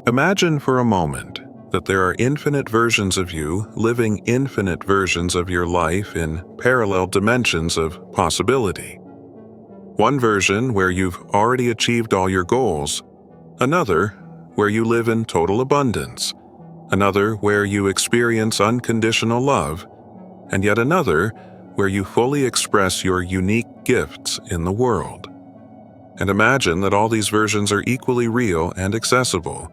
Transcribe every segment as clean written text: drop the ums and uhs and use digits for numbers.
Imagine for a moment that there are infinite versions of you living infinite versions of your life in parallel dimensions of possibility. One version where you've already achieved all your goals, another where you live in total abundance, another where you experience unconditional love, and yet another where you fully express your unique gifts in the world. And imagine that all these versions are equally real and accessible.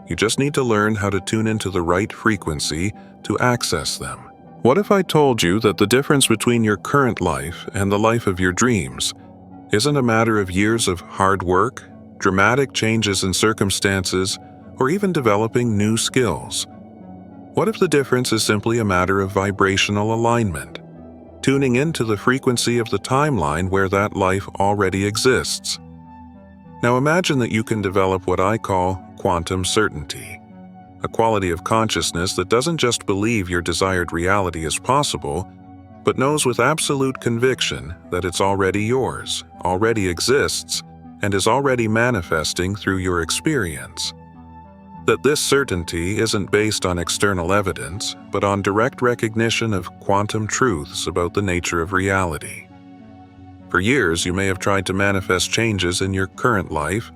You just need to learn how to tune into the right frequency to access them. What if I told you that the difference between your current life and the life of your dreams isn't a matter of years of hard work, dramatic changes in circumstances, or even developing new skills? What if the difference is simply a matter of vibrational alignment, tuning into the frequency of the timeline where that life already exists? Now imagine that you can develop what I call quantum certainty, a quality of consciousness that doesn't just believe your desired reality is possible, but knows with absolute conviction that it's already yours, already exists, and is already manifesting through your experience. That this certainty isn't based on external evidence, but on direct recognition of quantum truths about the nature of reality. For years, you may have tried to manifest changes in your current life,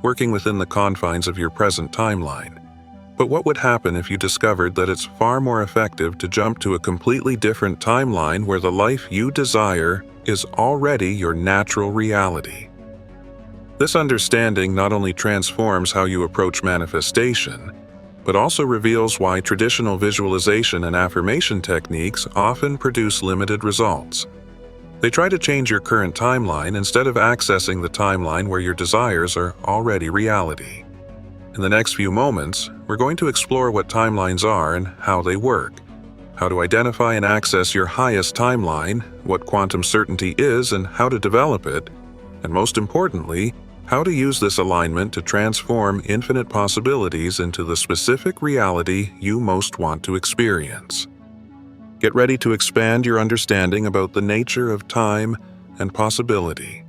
working within the confines of your present timeline. But what would happen if you discovered that it's far more effective to jump to a completely different timeline where the life you desire is already your natural reality? This understanding not only transforms how you approach manifestation, but also reveals why traditional visualization and affirmation techniques often produce limited results. They try to change your current timeline instead of accessing the timeline where your desires are already reality. In the next few moments, we're going to explore what timelines are and how they work, how to identify and access your highest timeline, what quantum certainty is and how to develop it, and most importantly, how to use this alignment to transform infinite possibilities into the specific reality you most want to experience. Get ready to expand your understanding about the nature of time and possibility.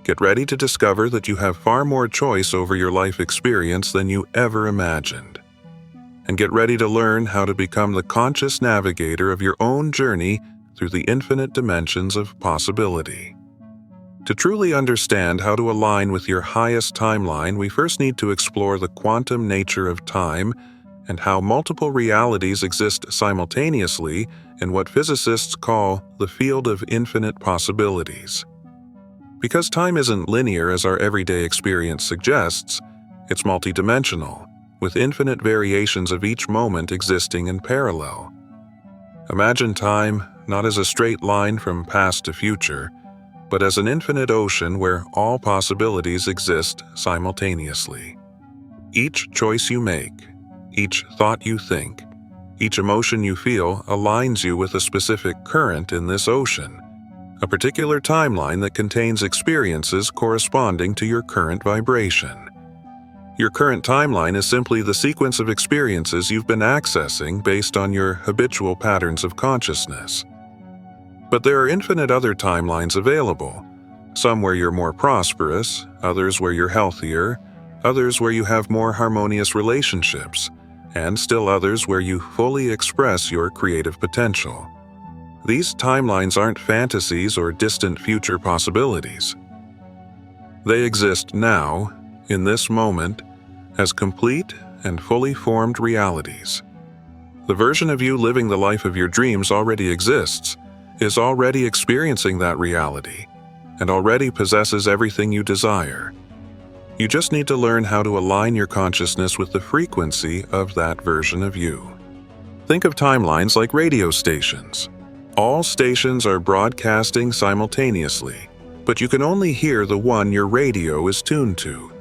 Get ready to discover that you have far more choice over your life experience than you ever imagined. And get ready to learn how to become the conscious navigator of your own journey through the infinite dimensions of possibility. To truly understand how to align with your highest timeline, we first need to explore the quantum nature of time and how multiple realities exist simultaneously in what physicists call the field of infinite possibilities. Because time isn't linear as our everyday experience suggests, it's multidimensional, with infinite variations of each moment existing in parallel. Imagine time not as a straight line from past to future, but as an infinite ocean where all possibilities exist simultaneously. Each choice you make, each thought you think, each emotion you feel aligns you with a specific current in this ocean, a particular timeline that contains experiences corresponding to your current vibration. Your current timeline is simply the sequence of experiences you've been accessing based on your habitual patterns of consciousness. But there are infinite other timelines available, some where you're more prosperous, others where you're healthier, others where you have more harmonious relationships, and still others where you fully express your creative potential. These timelines aren't fantasies or distant future possibilities. They exist now, in this moment, as complete and fully formed realities. The version of you living the life of your dreams already exists, is already experiencing that reality, and already possesses everything you desire. You just need to learn how to align your consciousness with the frequency of that version of you. Think of timelines like radio stations. All stations are broadcasting simultaneously, but you can only hear the one your radio is tuned to.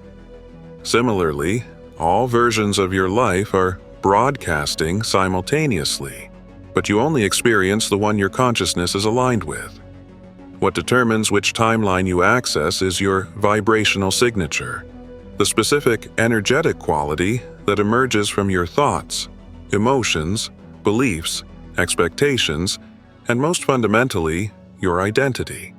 Similarly, all versions of your life are broadcasting simultaneously, but you only experience the one your consciousness is aligned with. What determines which timeline you access is your vibrational signature, the specific energetic quality that emerges from your thoughts, emotions, beliefs, expectations, and most fundamentally, your identity.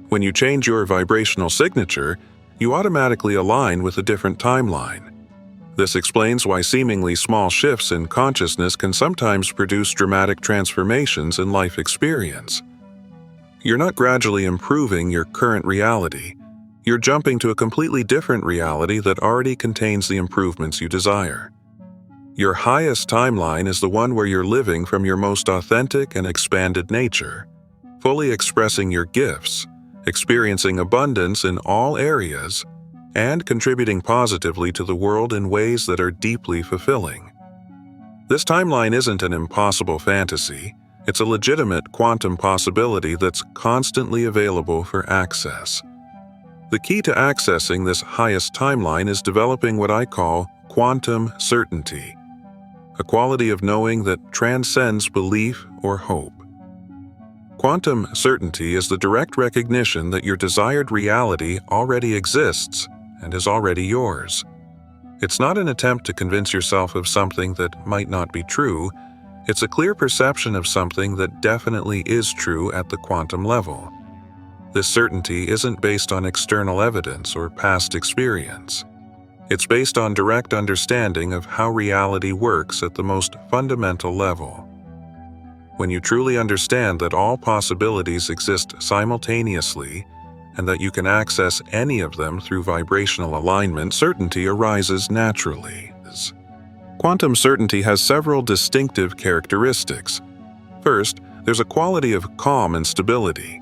When you change your vibrational signature, you automatically align with a different timeline. This explains why seemingly small shifts in consciousness can sometimes produce dramatic transformations in life experience. You're not gradually improving your current reality. You're jumping to a completely different reality that already contains the improvements you desire. Your highest timeline is the one where you're living from your most authentic and expanded nature, fully expressing your gifts, experiencing abundance in all areas, and contributing positively to the world in ways that are deeply fulfilling. This timeline isn't an impossible fantasy. It's a legitimate quantum possibility that's constantly available for access. The key to accessing this highest timeline is developing what I call quantum certainty, a quality of knowing that transcends belief or hope. Quantum certainty is the direct recognition that your desired reality already exists and is already yours. It's not an attempt to convince yourself of something that might not be true. It's a clear perception of something that definitely is true at the quantum level. This certainty isn't based on external evidence or past experience. It's based on direct understanding of how reality works at the most fundamental level. When you truly understand that all possibilities exist simultaneously and that you can access any of them through vibrational alignment, certainty arises naturally. Quantum certainty has several distinctive characteristics. First, there's a quality of calm and stability.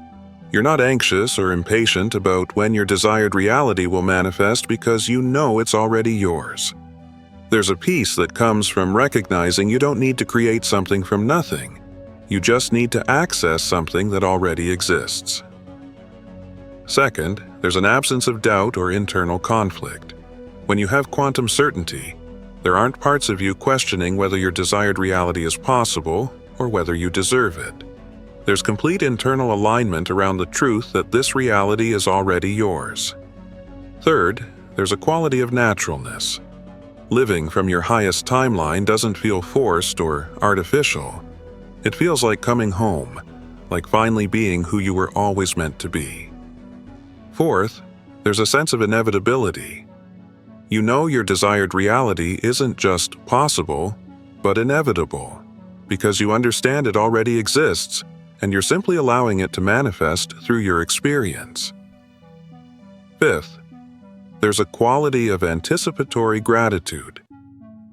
You're not anxious or impatient about when your desired reality will manifest because you know it's already yours. There's a peace that comes from recognizing you don't need to create something from nothing. You just need to access something that already exists. Second, there's an absence of doubt or internal conflict. When you have quantum certainty, there aren't parts of you questioning whether your desired reality is possible or whether you deserve it. There's complete internal alignment around the truth that this reality is already yours. Third, there's a quality of naturalness. Living from your highest timeline doesn't feel forced or artificial. It feels like coming home, like finally being who you were always meant to be. Fourth, there's a sense of inevitability. You know your desired reality isn't just possible, but inevitable, because you understand it already exists, and you're simply allowing it to manifest through your experience. Fifth, there's a quality of anticipatory gratitude.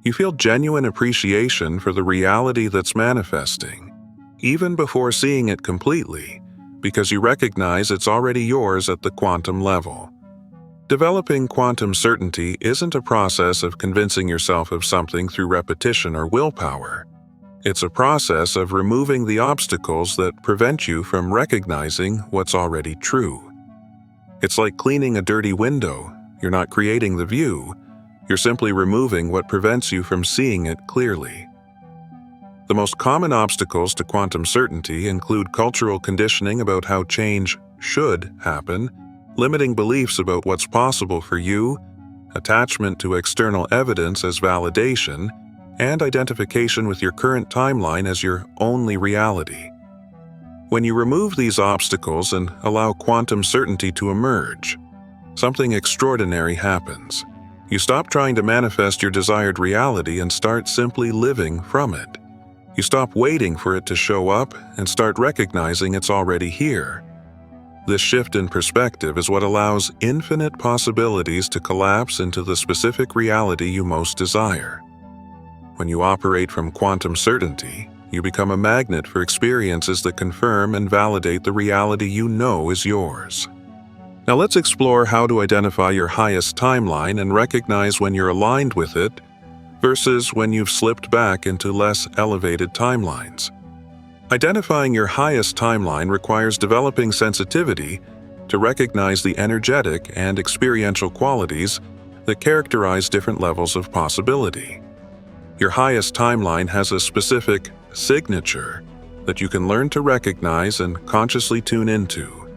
You feel genuine appreciation for the reality that's manifesting, even before seeing it completely, because you recognize it's already yours at the quantum level. Developing quantum certainty isn't a process of convincing yourself of something through repetition or willpower. It's a process of removing the obstacles that prevent you from recognizing what's already true. It's like cleaning a dirty window. You're not creating the view. You're simply removing what prevents you from seeing it clearly. The most common obstacles to quantum certainty include cultural conditioning about how change should happen, limiting beliefs about what's possible for you, attachment to external evidence as validation, and identification with your current timeline as your only reality. When you remove these obstacles and allow quantum certainty to emerge, something extraordinary happens. You stop trying to manifest your desired reality and start simply living from it. You stop waiting for it to show up and start recognizing it's already here. This shift in perspective is what allows infinite possibilities to collapse into the specific reality you most desire. When you operate from quantum certainty, you become a magnet for experiences that confirm and validate the reality you know is yours. Now let's explore how to identify your highest timeline and recognize when you're aligned with it versus when you've slipped back into less elevated timelines. Identifying your highest timeline requires developing sensitivity to recognize the energetic and experiential qualities that characterize different levels of possibility. Your highest timeline has a specific signature that you can learn to recognize and consciously tune into.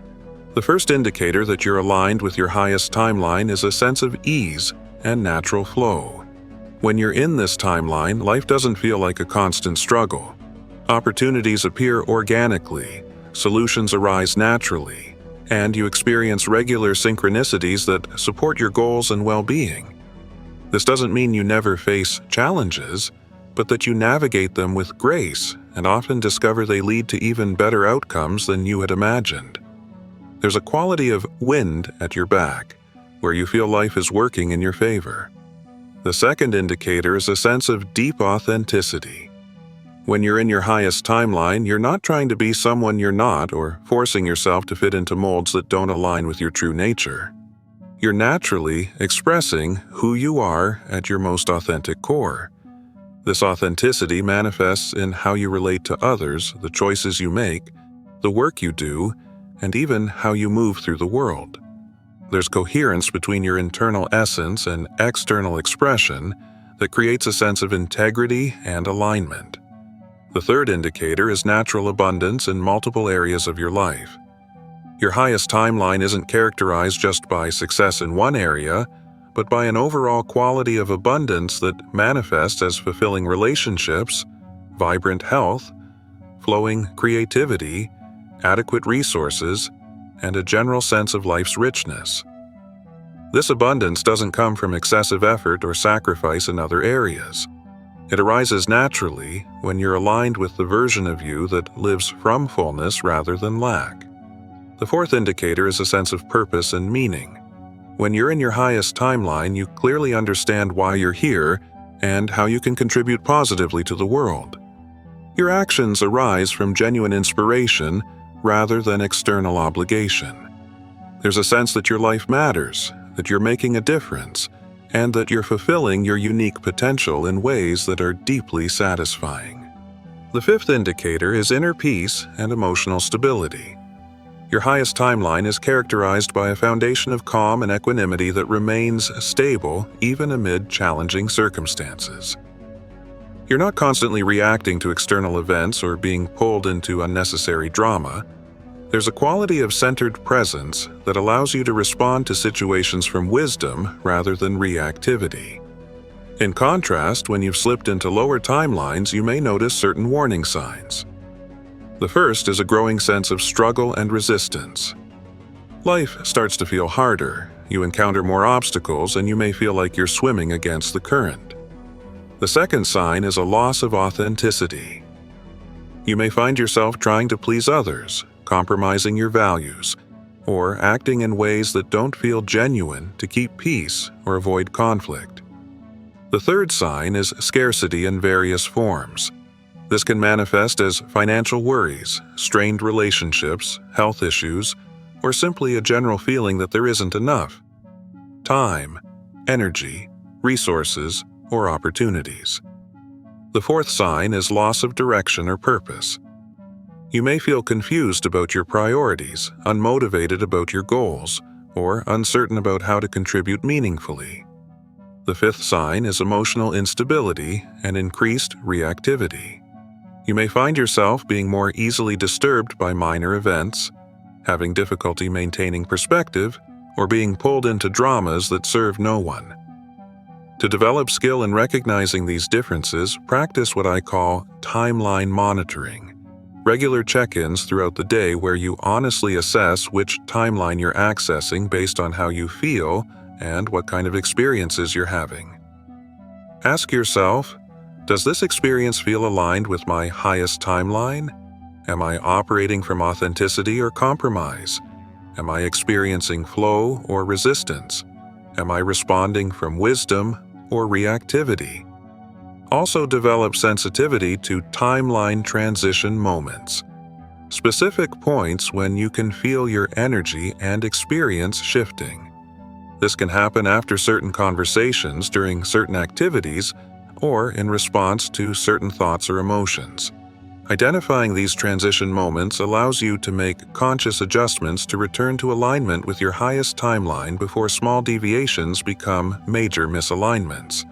The first indicator that you're aligned with your highest timeline is a sense of ease and natural flow. When you're in this timeline, life doesn't feel like a constant struggle. Opportunities appear organically, solutions arise naturally, and you experience regular synchronicities that support your goals and well-being. This doesn't mean you never face challenges, but that you navigate them with grace and often discover they lead to even better outcomes than you had imagined. There's a quality of wind at your back, where you feel life is working in your favor. The second indicator is a sense of deep authenticity. When you're in your highest timeline, you're not trying to be someone you're not or forcing yourself to fit into molds that don't align with your true nature. You're naturally expressing who you are at your most authentic core. This authenticity manifests in how you relate to others, the choices you make, the work you do, and even how you move through the world. There's coherence between your internal essence and external expression that creates a sense of integrity and alignment. The third indicator is natural abundance in multiple areas of your life. Your highest timeline isn't characterized just by success in one area, but by an overall quality of abundance that manifests as fulfilling relationships, vibrant health, flowing creativity, adequate resources, and a general sense of life's richness. This abundance doesn't come from excessive effort or sacrifice in other areas. It arises naturally when you're aligned with the version of you that lives from fullness rather than lack. The fourth indicator is a sense of purpose and meaning. When you're in your highest timeline, you clearly understand why you're here and how you can contribute positively to the world. Your actions arise from genuine inspiration rather than external obligation. There's a sense that your life matters, that you're making a difference, and that you're fulfilling your unique potential in ways that are deeply satisfying. The fifth indicator is inner peace and emotional stability. Your highest timeline is characterized by a foundation of calm and equanimity that remains stable even amid challenging circumstances. You're not constantly reacting to external events or being pulled into unnecessary drama. There's a quality of centered presence that allows you to respond to situations from wisdom rather than reactivity. In contrast, when you've slipped into lower timelines, you may notice certain warning signs. The first is a growing sense of struggle and resistance. Life starts to feel harder, you encounter more obstacles, and you may feel like you're swimming against the current. The second sign is a loss of authenticity. You may find yourself trying to please others, compromising your values, or acting in ways that don't feel genuine to keep peace or avoid conflict. The third sign is scarcity in various forms. This can manifest as financial worries, strained relationships, health issues, or simply a general feeling that there isn't enough time, energy, resources, or opportunities. The fourth sign is loss of direction or purpose. You may feel confused about your priorities, unmotivated about your goals, or uncertain about how to contribute meaningfully. The fifth sign is emotional instability and increased reactivity. You may find yourself being more easily disturbed by minor events, having difficulty maintaining perspective, or being pulled into dramas that serve no one. To develop skill in recognizing these differences, practice what I call timeline monitoring. Regular check-ins throughout the day where you honestly assess which timeline you're accessing based on how you feel and what kind of experiences you're having. Ask yourself, does this experience feel aligned with my highest timeline? Am I operating from authenticity or compromise? Am I experiencing flow or resistance? Am I responding from wisdom or reactivity? Also develop sensitivity to timeline transition moments. Specific points when you can feel your energy and experience shifting. This can happen after certain conversations, during certain activities, or in response to certain thoughts or emotions. Identifying these transition moments allows you to make conscious adjustments to return to alignment with your highest timeline before small deviations become major misalignments.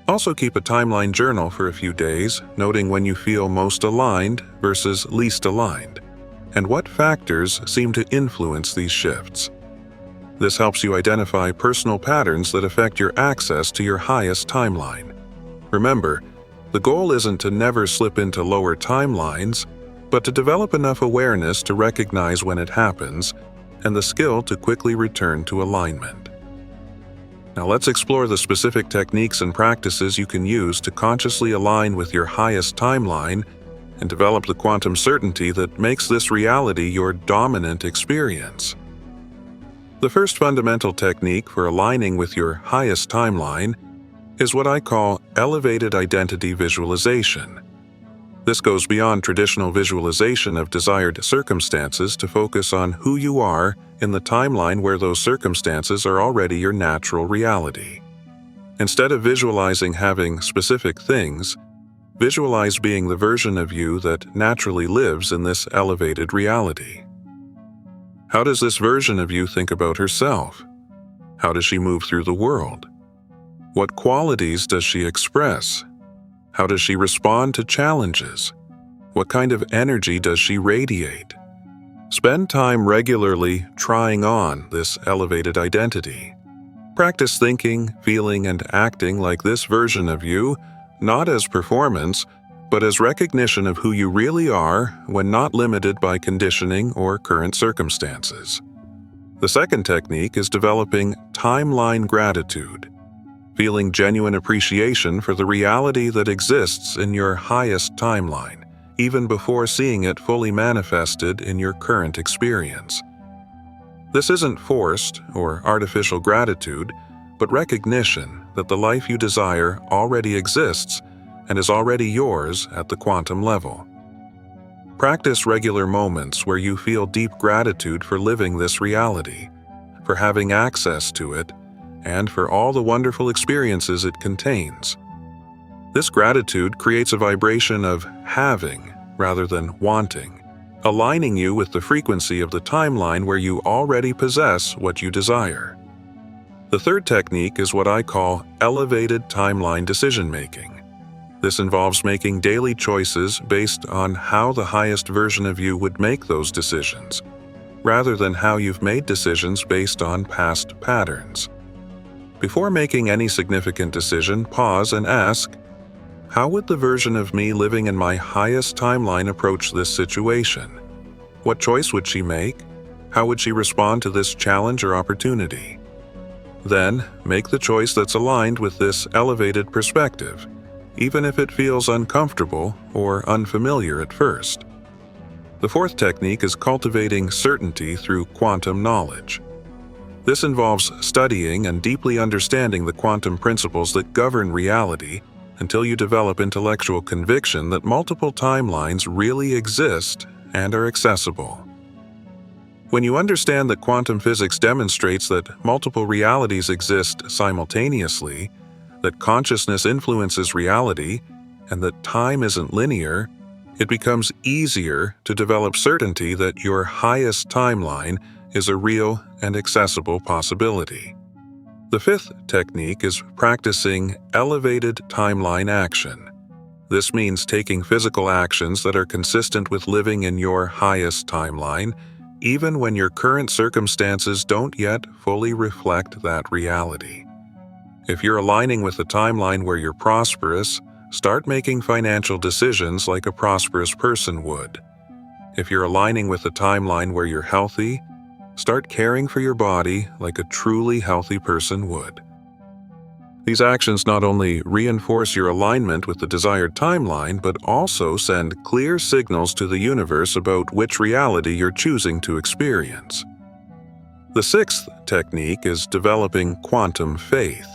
Also keep a timeline journal for a few days, noting when you feel most aligned versus least aligned, and what factors seem to influence these shifts. This helps you identify personal patterns that affect your access to your highest timeline. Remember, the goal isn't to never slip into lower timelines, but to develop enough awareness to recognize when it happens and the skill to quickly return to alignment. Now let's explore the specific techniques and practices you can use to consciously align with your highest timeline and develop the quantum certainty that makes this reality your dominant experience. The first fundamental technique for aligning with your highest timeline is what I call elevated identity visualization. This goes beyond traditional visualization of desired circumstances to focus on who you are in the timeline where those circumstances are already your natural reality. Instead of visualizing having specific things, visualize being the version of you that naturally lives in this elevated reality. How does this version of you think about herself? How does she move through the world? What qualities does she express? How does she respond to challenges? What kind of energy does she radiate? Spend time regularly trying on this elevated identity. Practice thinking, feeling, and acting like this version of you, not as performance, but as recognition of who you really are when not limited by conditioning or current circumstances. The second technique is developing timeline gratitude, feeling genuine appreciation for the reality that exists in your highest timeline, even before seeing it fully manifested in your current experience. This isn't forced or artificial gratitude, but recognition that the life you desire already exists and is already yours at the quantum level. Practice regular moments where you feel deep gratitude for living this reality, for having access to it, and for all the wonderful experiences it contains. This gratitude creates a vibration of having rather than wanting, aligning you with the frequency of the timeline where you already possess what you desire. The third technique is what I call elevated timeline decision-making. This involves making daily choices based on how the highest version of you would make those decisions, rather than how you've made decisions based on past patterns. Before making any significant decision, pause and ask, how would the version of me living in my highest timeline approach this situation? What choice would she make? How would she respond to this challenge or opportunity? Then, make the choice that's aligned with this elevated perspective, even if it feels uncomfortable or unfamiliar at first. The fourth technique is cultivating certainty through quantum knowledge. This involves studying and deeply understanding the quantum principles that govern reality until you develop intellectual conviction that multiple timelines really exist and are accessible. When you understand that quantum physics demonstrates that multiple realities exist simultaneously, that consciousness influences reality, and that time isn't linear, it becomes easier to develop certainty that your highest timeline is a real and accessible possibility. The fifth technique is practicing elevated timeline action. This means taking physical actions that are consistent with living in your highest timeline, even when your current circumstances don't yet fully reflect that reality. If you're aligning with a timeline where you're prosperous, start making financial decisions like a prosperous person would. If you're aligning with a timeline where you're healthy, start caring for your body like a truly healthy person would. These actions not only reinforce your alignment with the desired timeline, but also send clear signals to the universe about which reality you're choosing to experience. The sixth technique is developing quantum faith,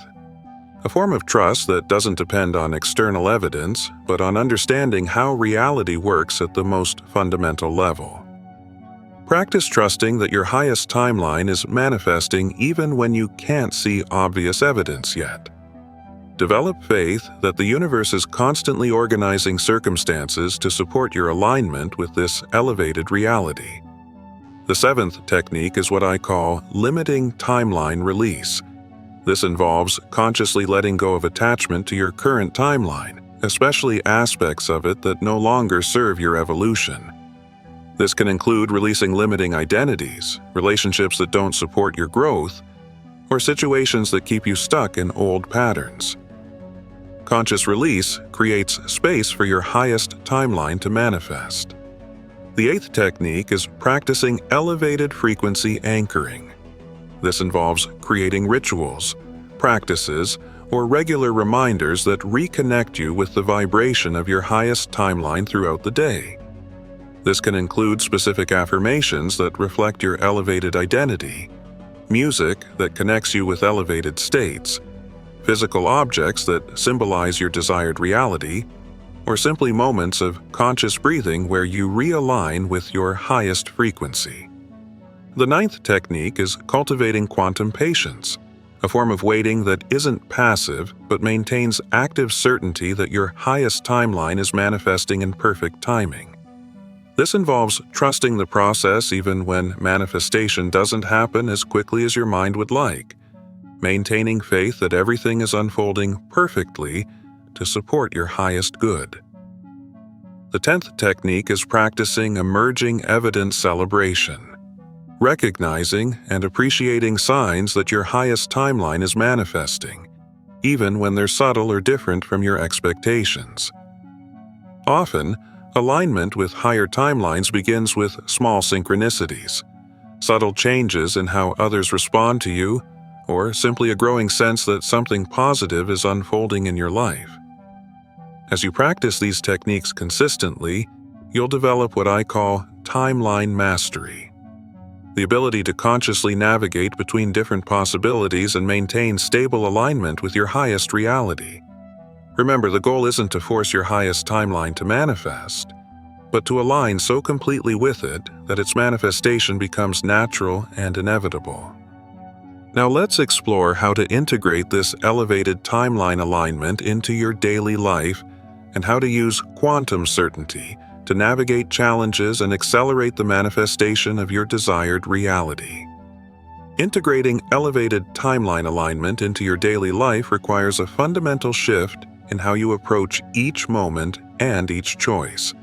a form of trust that doesn't depend on external evidence, but on understanding how reality works at the most fundamental level. Practice trusting that your highest timeline is manifesting even when you can't see obvious evidence yet. Develop faith that the universe is constantly organizing circumstances to support your alignment with this elevated reality. The seventh technique is what I call limiting timeline release. This involves consciously letting go of attachment to your current timeline, especially aspects of it that no longer serve your evolution. This can include releasing limiting identities, relationships that don't support your growth, or situations that keep you stuck in old patterns. Conscious release creates space for your highest timeline to manifest. The eighth technique is practicing elevated frequency anchoring. This involves creating rituals, practices, or regular reminders that reconnect you with the vibration of your highest timeline throughout the day. This can include specific affirmations that reflect your elevated identity, music that connects you with elevated states, physical objects that symbolize your desired reality, or simply moments of conscious breathing where you realign with your highest frequency. The ninth technique is cultivating quantum patience, a form of waiting that isn't passive but maintains active certainty that your highest timeline is manifesting in perfect timing. This involves trusting the process even when manifestation doesn't happen as quickly as your mind would like, maintaining faith that everything is unfolding perfectly to support your highest good. The 10th technique is practicing emerging evidence celebration, recognizing and appreciating signs that your highest timeline is manifesting, even when they're subtle or different from your expectations. Often, alignment with higher timelines begins with small synchronicities, subtle changes in how others respond to you, or simply a growing sense that something positive is unfolding in your life. As you practice these techniques consistently, you'll develop what I call timeline mastery, the ability to consciously navigate between different possibilities and maintain stable alignment with your highest reality. Remember, the goal isn't to force your highest timeline to manifest, but to align so completely with it that its manifestation becomes natural and inevitable. Now let's explore how to integrate this elevated timeline alignment into your daily life and how to use quantum certainty to navigate challenges and accelerate the manifestation of your desired reality. Integrating elevated timeline alignment into your daily life requires a fundamental shift in how you approach each moment and each choice.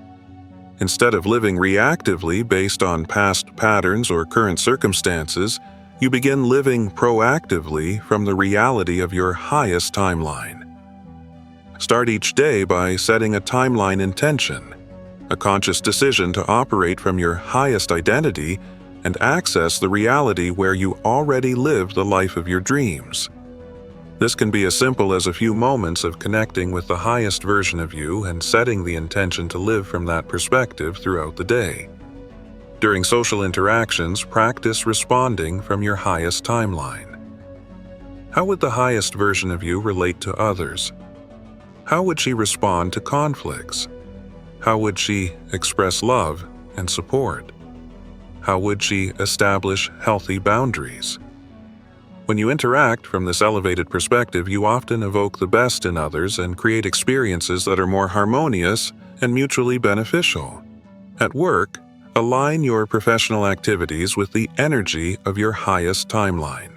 Instead of living reactively based on past patterns or current circumstances, you begin living proactively from the reality of your highest timeline. Start each day by setting a timeline intention, a conscious decision to operate from your highest identity and access the reality where you already live the life of your dreams. This can be as simple as a few moments of connecting with the highest version of you and setting the intention to live from that perspective throughout the day. During social interactions, practice responding from your highest timeline. How would the highest version of you relate to others? How would she respond to conflicts? How would she express love and support? How would she establish healthy boundaries? When you interact from this elevated perspective, you often evoke the best in others and create experiences that are more harmonious and mutually beneficial. At work, align your professional activities with the energy of your highest timeline.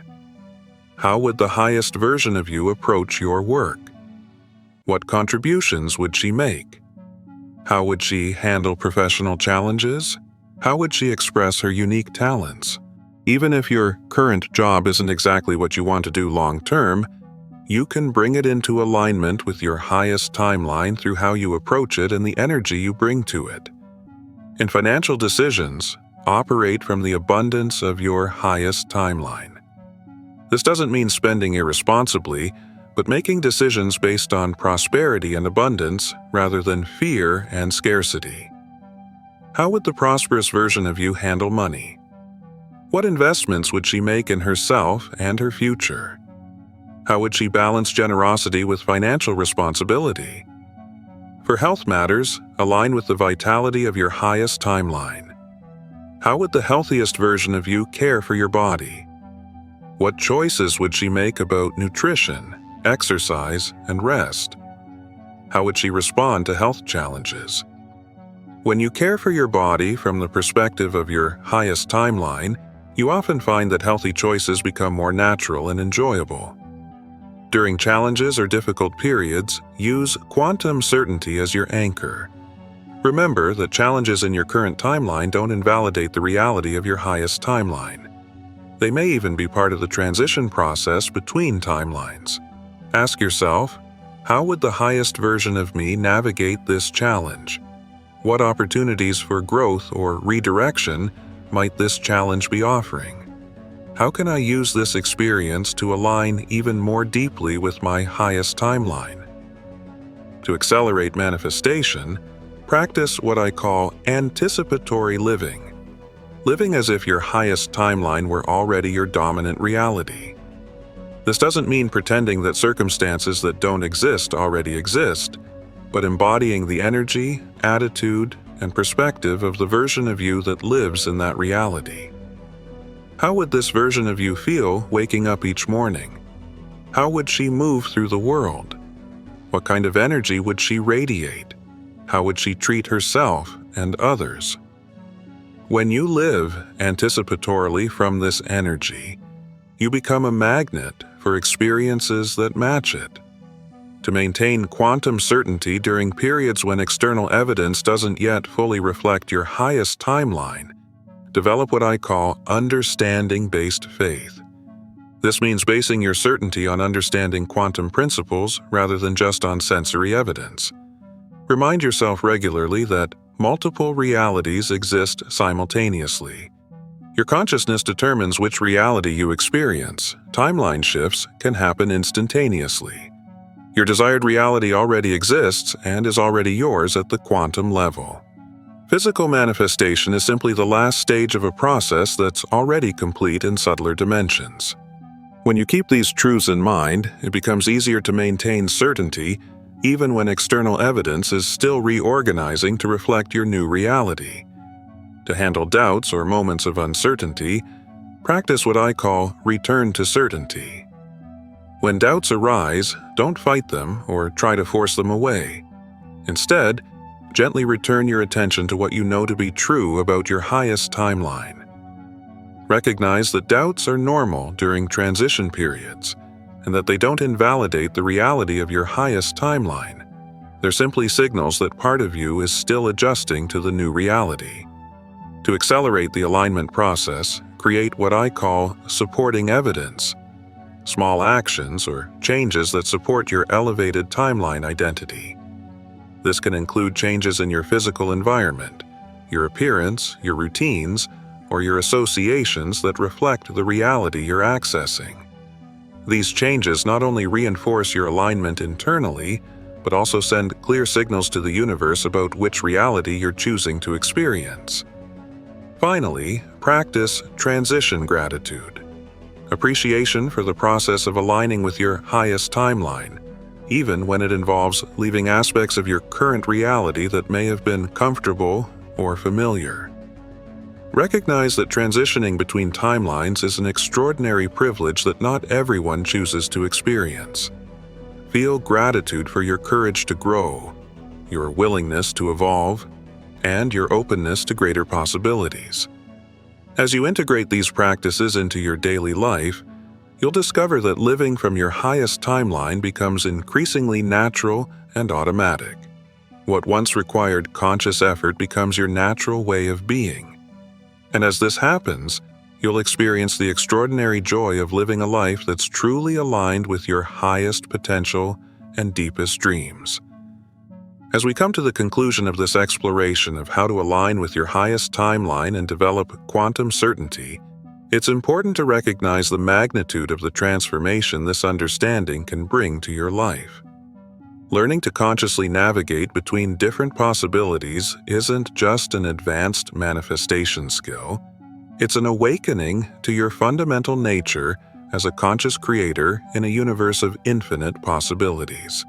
How would the highest version of you approach your work? What contributions would she make? How would she handle professional challenges? How would she express her unique talents? Even if your current job isn't exactly what you want to do long-term, you can bring it into alignment with your highest timeline through how you approach it and the energy you bring to it. In financial decisions, operate from the abundance of your highest timeline. This doesn't mean spending irresponsibly, but making decisions based on prosperity and abundance rather than fear and scarcity. How would the prosperous version of you handle money? What investments would she make in herself and her future? How would she balance generosity with financial responsibility? For health matters, align with the vitality of your highest timeline. How would the healthiest version of you care for your body? What choices would she make about nutrition, exercise, and rest? How would she respond to health challenges? When you care for your body from the perspective of your highest timeline, you often find that healthy choices become more natural and enjoyable. During challenges or difficult periods, use quantum certainty as your anchor. Remember that challenges in your current timeline don't invalidate the reality of your highest timeline. They may even be part of the transition process between timelines. Ask yourself, how would the highest version of me navigate this challenge? What opportunities for growth or redirection might this challenge be offering? How can I use this experience to align even more deeply with my highest timeline? To accelerate manifestation, practice what I call anticipatory living. Living as if your highest timeline were already your dominant reality. This doesn't mean pretending that circumstances that don't exist already exist, but embodying the energy, attitude, and perspective of the version of you that lives in that reality. How would this version of you feel waking up each morning? How would she move through the world? What kind of energy would she radiate? How would she treat herself and others? When you live anticipatorily from this energy, you become a magnet for experiences that match it. To maintain quantum certainty during periods when external evidence doesn't yet fully reflect your highest timeline, develop what I call understanding-based faith. This means basing your certainty on understanding quantum principles rather than just on sensory evidence. Remind yourself regularly that multiple realities exist simultaneously. Your consciousness determines which reality you experience. Timeline shifts can happen instantaneously. Your desired reality already exists and is already yours at the quantum level. Physical manifestation is simply the last stage of a process that's already complete in subtler dimensions. When you keep these truths in mind, it becomes easier to maintain certainty even when external evidence is still reorganizing to reflect your new reality. To handle doubts or moments of uncertainty, practice what I call return to certainty. When doubts arise, don't fight them or try to force them away. Instead, gently return your attention to what you know to be true about your highest timeline. Recognize that doubts are normal during transition periods, and that they don't invalidate the reality of your highest timeline. They're simply signals that part of you is still adjusting to the new reality. To accelerate the alignment process, create what I call supporting evidence. Small actions or changes that support your elevated timeline identity. This can include changes in your physical environment, your appearance, your routines, or your associations that reflect the reality you're accessing. These changes not only reinforce your alignment internally, but also send clear signals to the universe about which reality you're choosing to experience. Finally, practice transition gratitude. Appreciation for the process of aligning with your highest timeline, even when it involves leaving aspects of your current reality that may have been comfortable or familiar. Recognize that transitioning between timelines is an extraordinary privilege that not everyone chooses to experience. Feel gratitude for your courage to grow, your willingness to evolve, and your openness to greater possibilities. As you integrate these practices into your daily life, you'll discover that living from your highest timeline becomes increasingly natural and automatic. What once required conscious effort becomes your natural way of being. And as this happens, you'll experience the extraordinary joy of living a life that's truly aligned with your highest potential and deepest dreams. As we come to the conclusion of this exploration of how to align with your highest timeline and develop quantum certainty, it's important to recognize the magnitude of the transformation this understanding can bring to your life. Learning to consciously navigate between different possibilities isn't just an advanced manifestation skill, it's an awakening to your fundamental nature as a conscious creator in a universe of infinite possibilities.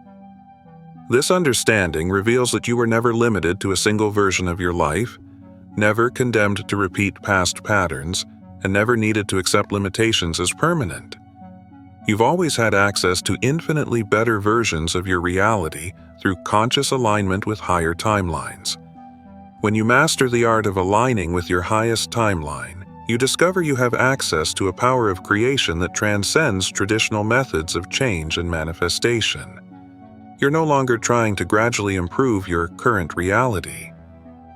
This understanding reveals that you were never limited to a single version of your life, never condemned to repeat past patterns, and never needed to accept limitations as permanent. You've always had access to infinitely better versions of your reality through conscious alignment with higher timelines. When you master the art of aligning with your highest timeline, you discover you have access to a power of creation that transcends traditional methods of change and manifestation. You're no longer trying to gradually improve your current reality.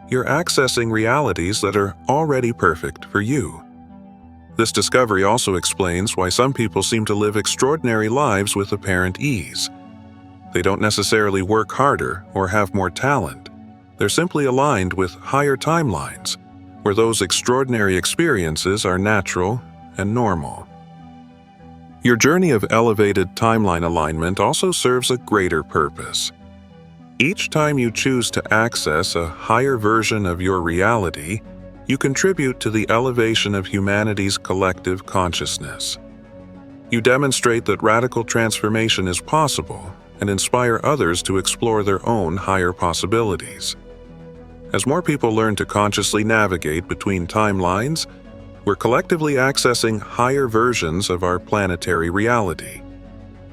You're accessing realities that are already perfect for you. This discovery also explains why some people seem to live extraordinary lives with apparent ease. They don't necessarily work harder or have more talent. They're simply aligned with higher timelines, where those extraordinary experiences are natural and normal. Your journey of elevated timeline alignment also serves a greater purpose. Each time you choose to access a higher version of your reality, you contribute to the elevation of humanity's collective consciousness. You demonstrate that radical transformation is possible and inspire others to explore their own higher possibilities. As more people learn to consciously navigate between timelines, we're collectively accessing higher versions of our planetary reality.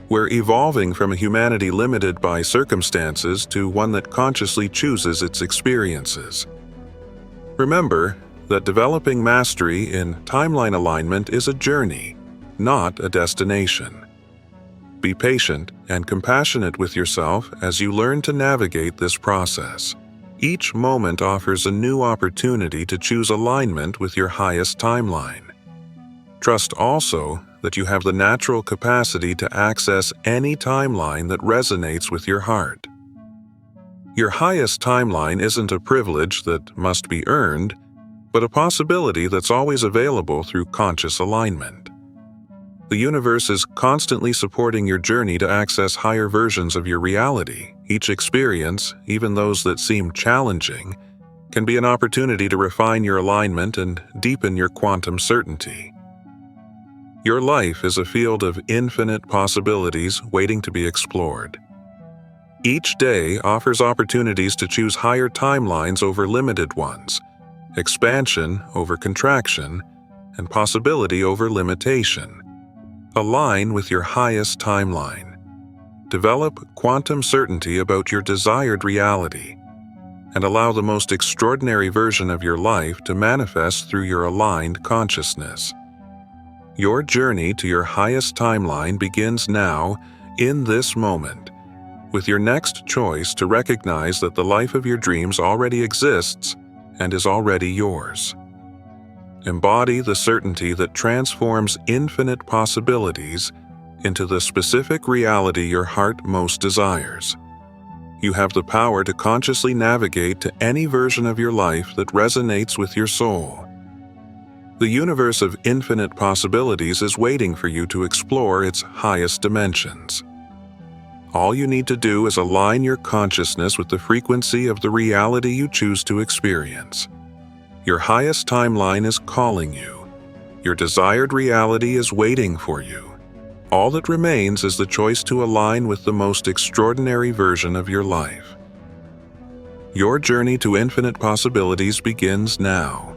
We're evolving from a humanity limited by circumstances to one that consciously chooses its experiences. Remember that developing mastery in timeline alignment is a journey, not a destination. Be patient and compassionate with yourself as you learn to navigate this process. Each moment offers a new opportunity to choose alignment with your highest timeline. Trust also that you have the natural capacity to access any timeline that resonates with your heart. Your highest timeline isn't a privilege that must be earned, but a possibility that's always available through conscious alignment. The universe is constantly supporting your journey to access higher versions of your reality. Each experience, even those that seem challenging, can be an opportunity to refine your alignment and deepen your quantum certainty. Your life is a field of infinite possibilities waiting to be explored. Each day offers opportunities to choose higher timelines over limited ones, expansion over contraction, and possibility over limitation. Align with your highest timeline. Develop quantum certainty about your desired reality, and allow the most extraordinary version of your life to manifest through your aligned consciousness. Your journey to your highest timeline begins now, in this moment, with your next choice to recognize that the life of your dreams already exists and is already yours. Embody the certainty that transforms infinite possibilities into the specific reality your heart most desires. You have the power to consciously navigate to any version of your life that resonates with your soul. The universe of infinite possibilities is waiting for you to explore its highest dimensions. All you need to do is align your consciousness with the frequency of the reality you choose to experience. Your highest timeline is calling you. Your desired reality is waiting for you. All that remains is the choice to align with the most extraordinary version of your life. Your journey to infinite possibilities begins now.